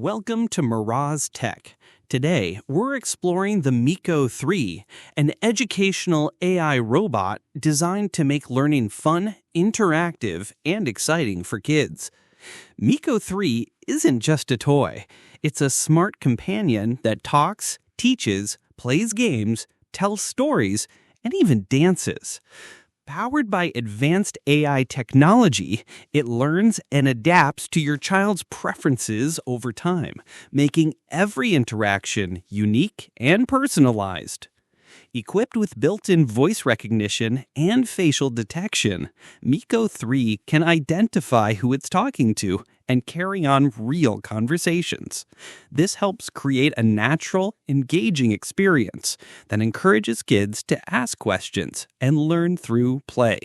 Welcome to Miraz Tech. Today, we're exploring the Miko 3, an educational AI robot designed to make learning fun, interactive, and exciting for kids. Miko 3 isn't just a toy. It's a smart companion that talks, teaches, plays games, tells stories, and even dances. Powered by advanced AI technology, it learns and adapts to your child's preferences over time, making every interaction unique and personalized. Equipped with built-in voice recognition and facial detection, Miko 3 can identify who it's talking to and carry on real conversations. This helps create a natural, engaging experience that encourages kids to ask questions and learn through play.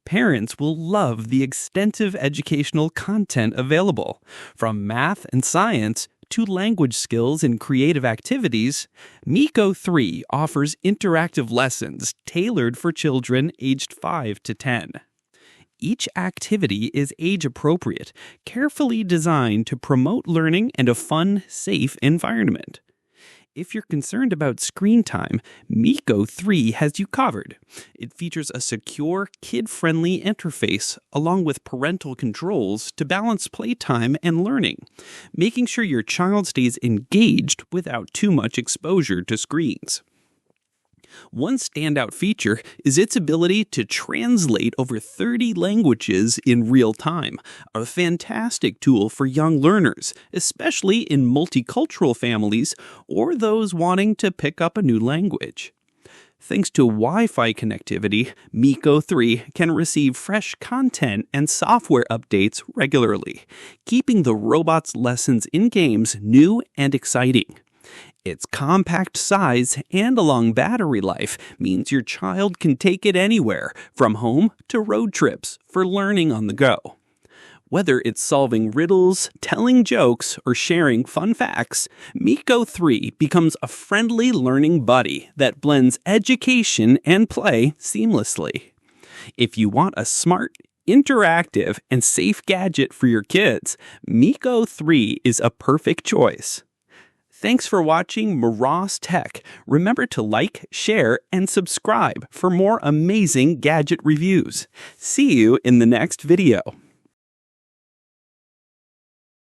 Parents will love the extensive educational content available, from math and science to language skills and creative activities. Miko 3 offers interactive lessons tailored for children aged 5 to 10. Each activity is age-appropriate, carefully designed to promote learning and a fun, safe environment. If you're concerned about screen time, Miko 3 has you covered. It features a secure, kid-friendly interface along with parental controls to balance playtime and learning, making sure your child stays engaged without too much exposure to screens. One standout feature is its ability to translate over 30 languages in real time, a fantastic tool for young learners, especially in multicultural families or those wanting to pick up a new language. Thanks to Wi-Fi connectivity, Miko 3 can receive fresh content and software updates regularly, keeping the robot's lessons in games new and exciting. Its compact size and a long battery life means your child can take it anywhere, from home to road trips, for learning on the go. Whether it's solving riddles, telling jokes, or sharing fun facts, Miko 3 becomes a friendly learning buddy that blends education and play seamlessly. If you want a smart, interactive, and safe gadget for your kids, Miko 3 is a perfect choice. Thanks for watching Miraz Tech. Remember to like, share, and subscribe for more amazing gadget reviews. See you in the next video.